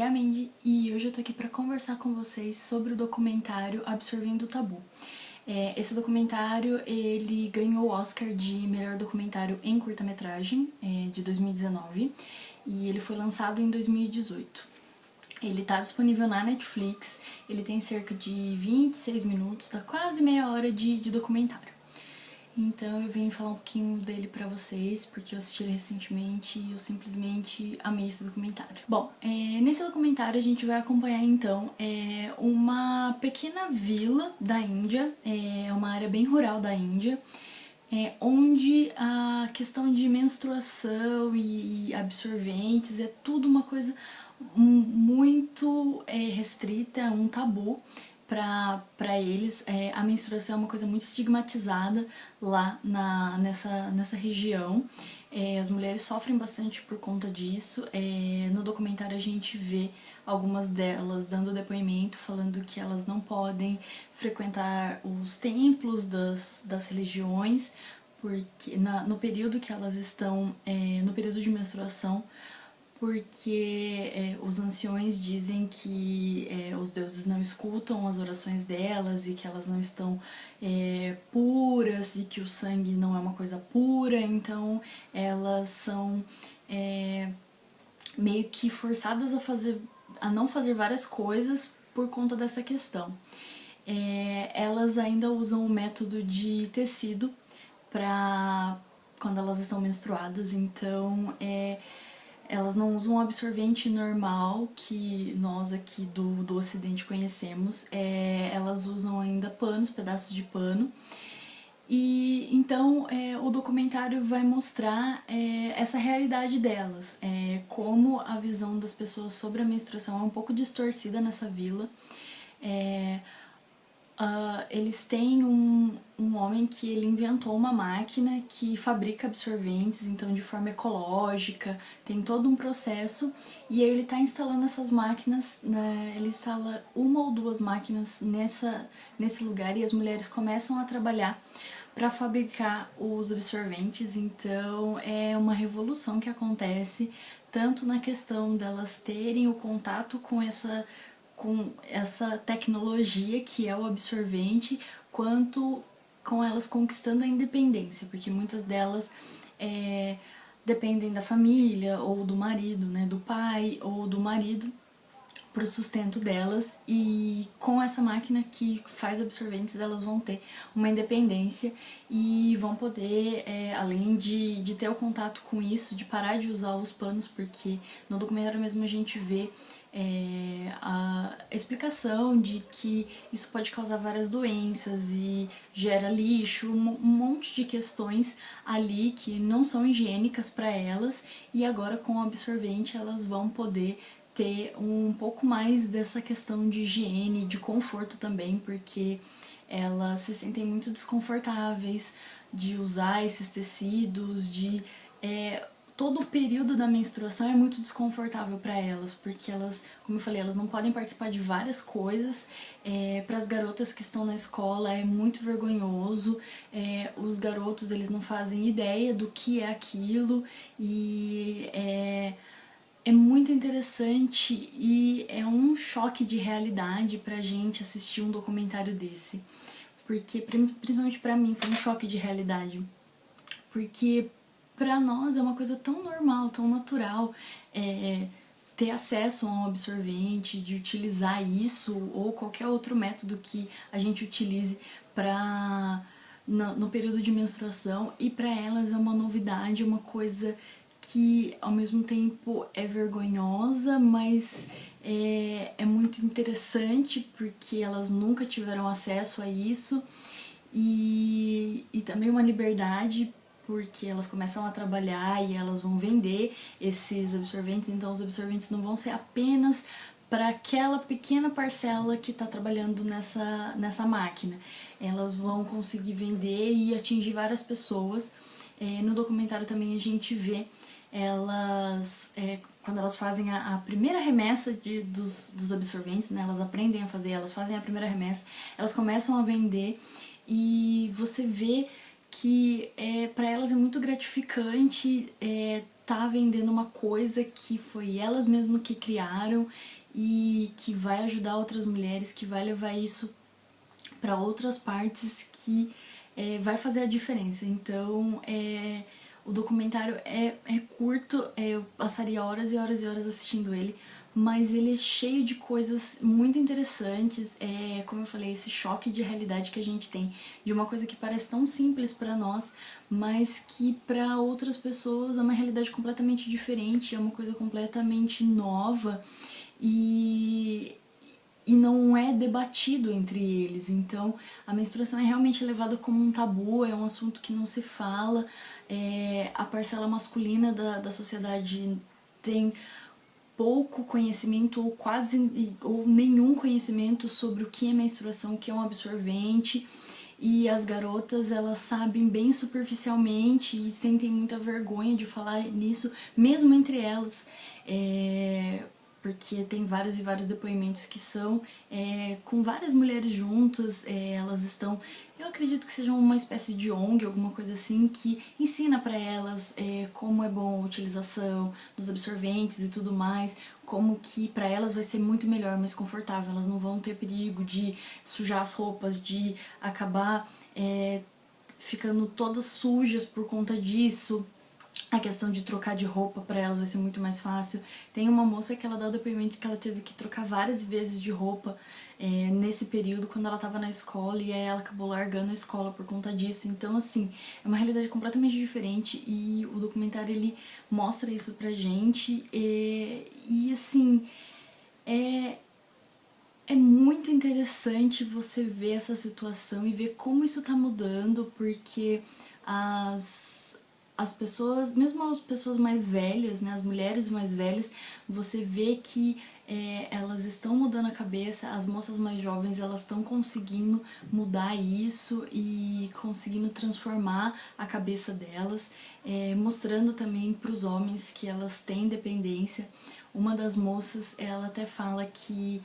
aqui é a Mandy e hoje eu tô aqui pra conversar com vocês sobre o documentário Absorvendo o Tabu. Esse documentário, ele ganhou o Oscar de melhor documentário em curta-metragem de 2019 e ele foi lançado em 2018. Ele tá disponível na Netflix, ele tem cerca de 26 minutos, dá quase meia hora de documentário. Então eu vim falar um pouquinho dele pra vocês, porque eu assisti ele recentemente e eu simplesmente amei esse documentário. Bom, nesse documentário a gente vai acompanhar então uma pequena vila da Índia, uma área bem rural da Índia, onde a questão de menstruação e absorventes é tudo uma coisa muito restrita, um tabu para eles. A menstruação é uma coisa muito estigmatizada lá nessa região. As mulheres sofrem bastante por conta disso. No documentário a gente vê algumas delas dando depoimento, falando que elas não podem frequentar os templos das religiões, porque no período que elas estão, no período de menstruação, porque os anciões dizem que os deuses não escutam as orações delas e que elas não estão puras e que o sangue não é uma coisa pura, então elas são meio que forçadas a não fazer várias coisas por conta dessa questão. Elas ainda usam o método de tecido para quando elas estão menstruadas, então elas não usam um absorvente normal que nós aqui do ocidente conhecemos, elas usam ainda panos, pedaços de pano. E então o documentário vai mostrar essa realidade delas, como a visão das pessoas sobre a menstruação é um pouco distorcida nessa vila. Eles têm um homem que ele inventou uma máquina que fabrica absorventes, então de forma ecológica, tem todo um processo, e aí ele está instalando essas máquinas, né, ele instala uma ou duas máquinas nesse lugar e as mulheres começam a trabalhar para fabricar os absorventes. Então é uma revolução que acontece tanto na questão delas terem o contato com essa tecnologia que é o absorvente, quanto com elas conquistando a independência, porque muitas delas dependem da família ou do marido, né, do pai ou do marido para o sustento delas, e com essa máquina que faz absorventes elas vão ter uma independência e vão poder, além de ter o contato com isso, de parar de usar os panos, porque no documentário mesmo a gente vê a explicação de que isso pode causar várias doenças e gera lixo, um monte de questões ali que não são higiênicas para elas, e agora com o absorvente elas vão poder ter um pouco mais dessa questão de higiene, de conforto também, porque elas se sentem muito desconfortáveis de usar esses tecidos, todo o período da menstruação é muito desconfortável para elas, porque elas, como eu falei, elas não podem participar de várias coisas. Para as garotas que estão na escola é muito vergonhoso, os garotos eles não fazem ideia do que é aquilo, e é muito interessante e é um choque de realidade pra gente assistir um documentário desse. Porque, principalmente pra mim, foi um choque de realidade. Porque pra nós é uma coisa tão normal, tão natural, ter acesso a um absorvente, de utilizar isso ou qualquer outro método que a gente utilize no período de menstruação, e pra elas é uma novidade, uma coisa que ao mesmo tempo é vergonhosa, mas é muito interessante porque elas nunca tiveram acesso a isso, e também uma liberdade porque elas começam a trabalhar e elas vão vender esses absorventes, então os absorventes não vão ser apenas para aquela pequena parcela que está trabalhando nessa máquina, elas vão conseguir vender e atingir várias pessoas. No documentário também a gente vê elas, quando elas fazem a primeira remessa dos absorventes, né, elas aprendem a fazer, elas fazem a primeira remessa, elas começam a vender, e você vê que para elas é muito gratificante gratificante tá vendendo uma coisa que foi elas mesmas que criaram e que vai ajudar outras mulheres, que vai levar isso para outras partes, que vai fazer a diferença. Então, o documentário é curto, eu passaria horas e horas e horas assistindo ele, mas ele é cheio de coisas muito interessantes, como eu falei, esse choque de realidade que a gente tem, de uma coisa que parece tão simples para nós, mas que para outras pessoas é uma realidade completamente diferente, é uma coisa completamente nova, e não é debatido entre eles. Então a menstruação é realmente levada como um tabu, é um assunto que não se fala, a parcela masculina da sociedade tem pouco conhecimento ou quase ou nenhum conhecimento sobre o que é menstruação, o que é um absorvente, e as garotas elas sabem bem superficialmente e sentem muita vergonha de falar nisso, mesmo entre elas. Porque tem vários e vários depoimentos que são com várias mulheres juntas, elas estão, eu acredito que seja uma espécie de ONG, alguma coisa assim, que ensina para elas como é bom a utilização dos absorventes e tudo mais, como que para elas vai ser muito melhor, mais confortável, elas não vão ter perigo de sujar as roupas, de acabar ficando todas sujas por conta disso. A questão de trocar de roupa para elas vai ser muito mais fácil. Tem uma moça que ela dá o depoimento que ela teve que trocar várias vezes de roupa nesse período, quando ela estava na escola, e aí ela acabou largando a escola por conta disso. Então, assim, é uma realidade completamente diferente, e o documentário ele mostra isso pra gente, e assim, é muito interessante você ver essa situação e ver como isso tá mudando, porque as pessoas, mesmo as pessoas mais velhas, né, as mulheres mais velhas, você vê que elas estão mudando a cabeça, as moças mais jovens elas estão conseguindo mudar isso e conseguindo transformar a cabeça delas, mostrando também para os homens que elas têm independência. Uma das moças, ela até fala que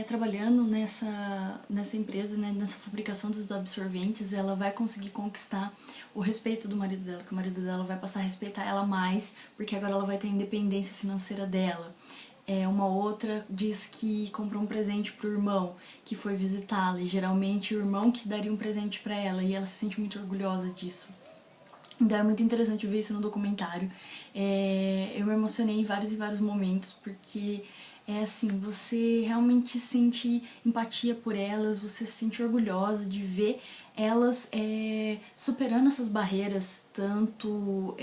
trabalhando nessa empresa, né, nessa fabricação dos absorventes, ela vai conseguir conquistar o respeito do marido dela, que o marido dela vai passar a respeitar ela mais, porque agora ela vai ter a independência financeira dela. Uma outra diz que comprou um presente pro irmão que foi visitá-la, e geralmente o irmão que daria um presente pra ela, e ela se sente muito orgulhosa disso. Então é muito interessante ver isso no documentário. Eu me emocionei em vários e vários momentos, porque assim, você realmente sente empatia por elas, você se sente orgulhosa de ver elas superando essas barreiras, tanto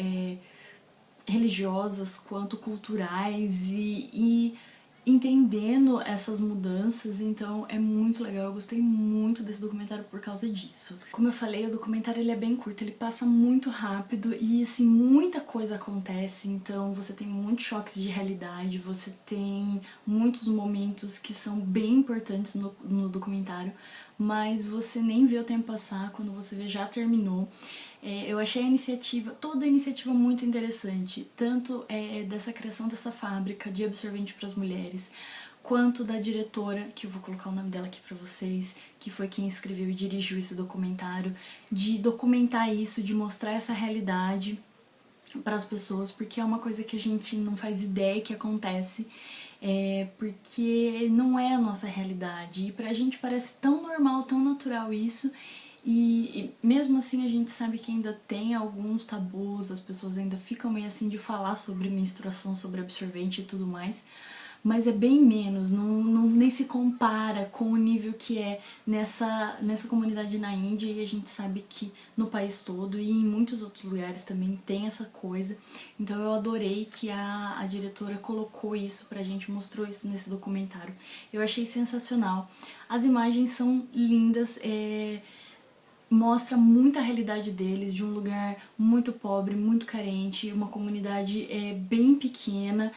religiosas quanto culturais, e entendendo essas mudanças. Então é muito legal, eu gostei muito desse documentário por causa disso. Como eu falei, o documentário ele é bem curto, ele passa muito rápido e assim, muita coisa acontece, então você tem muitos choques de realidade, você tem muitos momentos que são bem importantes no documentário, mas você nem vê o tempo passar, quando você vê já terminou. Eu achei toda a iniciativa muito interessante, tanto dessa criação dessa fábrica de absorvente para as mulheres, quanto da diretora, que eu vou colocar o nome dela aqui pra vocês, que foi quem escreveu e dirigiu esse documentário, de documentar isso, de mostrar essa realidade para as pessoas, porque é uma coisa que a gente não faz ideia que acontece, porque não é a nossa realidade, e pra gente parece tão normal, tão natural isso, e mesmo assim a gente sabe que ainda tem alguns tabus, as pessoas ainda ficam meio assim de falar sobre menstruação, sobre absorvente e tudo mais, mas é bem menos, nem se compara com o nível que é nessa comunidade na Índia, e a gente sabe que no país todo e em muitos outros lugares também tem essa coisa. Então eu adorei que a diretora colocou isso pra gente, mostrou isso nesse documentário. Eu achei sensacional. As imagens são lindas, mostra muita realidade deles, de um lugar muito pobre, muito carente, uma comunidade bem pequena,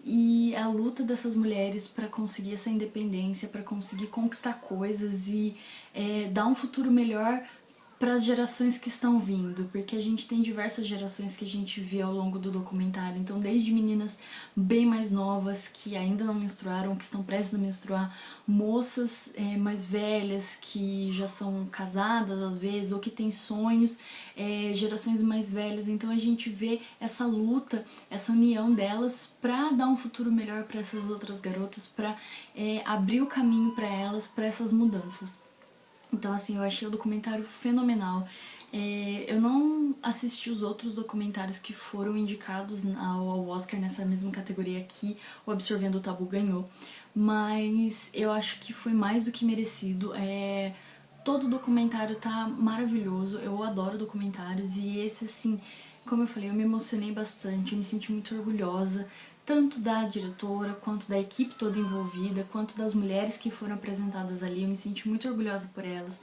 e a luta dessas mulheres para conseguir essa independência, para conseguir conquistar coisas e dar um futuro melhor para as gerações que estão vindo, porque a gente tem diversas gerações que a gente vê ao longo do documentário, então desde meninas bem mais novas que ainda não menstruaram, que estão prestes a menstruar, moças mais velhas que já são casadas às vezes, ou que têm sonhos, gerações mais velhas, então a gente vê essa luta, essa união delas para dar um futuro melhor para essas outras garotas, para abrir o caminho para elas, para essas mudanças. Então, assim, eu achei o documentário fenomenal. Eu não assisti os outros documentários que foram indicados ao Oscar nessa mesma categoria que o Absorvendo o Tabu ganhou, mas eu acho que foi mais do que merecido. Todo documentário tá maravilhoso, eu adoro documentários e esse, assim, como eu falei, eu me emocionei bastante, eu me senti muito orgulhosa, tanto da diretora, quanto da equipe toda envolvida, quanto das mulheres que foram apresentadas ali, eu me senti muito orgulhosa por elas.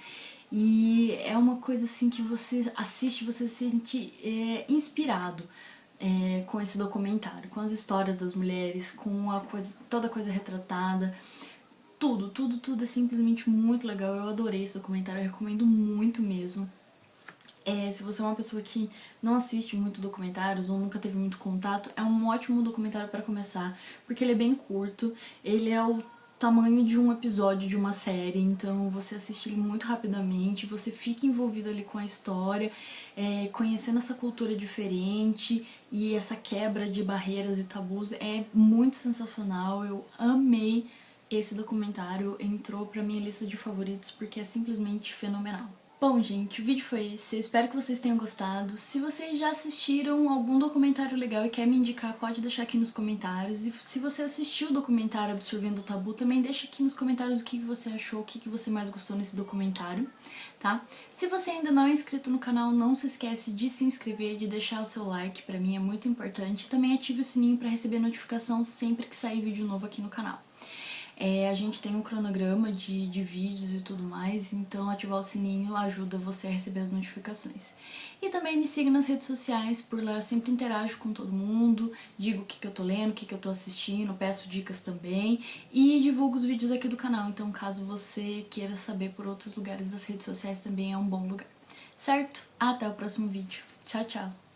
E é uma coisa assim que você assiste, você se sente inspirado com esse documentário, com as histórias das mulheres, com toda a coisa retratada. Tudo é simplesmente muito legal. Eu adorei esse documentário, eu recomendo muito mesmo. Se você é uma pessoa que não assiste muito documentários ou nunca teve muito contato, é um ótimo documentário para começar, porque ele é bem curto, ele é o tamanho de um episódio de uma série, então você assiste ele muito rapidamente, você fica envolvido ali com a história, conhecendo essa cultura diferente e essa quebra de barreiras e tabus é muito sensacional, eu amei esse documentário, entrou pra minha lista de favoritos porque é simplesmente fenomenal. Bom, gente, o vídeo foi esse. Eu espero que vocês tenham gostado. Se vocês já assistiram algum documentário legal e quer me indicar, pode deixar aqui nos comentários. E se você assistiu o documentário Absorvendo o Tabu, também deixa aqui nos comentários o que você achou, o que você mais gostou nesse documentário, tá? Se você ainda não é inscrito no canal, não se esquece de se inscrever, de deixar o seu like, pra mim é muito importante. E também ative o sininho pra receber notificação sempre que sair vídeo novo aqui no canal. A gente tem um cronograma de vídeos e tudo mais, então ativar o sininho ajuda você a receber as notificações. E também me siga nas redes sociais, por lá eu sempre interajo com todo mundo, digo o que eu tô lendo, o que eu tô assistindo, peço dicas também e divulgo os vídeos aqui do canal, então caso você queira saber por outros lugares das redes sociais também é um bom lugar. Certo? Até o próximo vídeo. Tchau, tchau!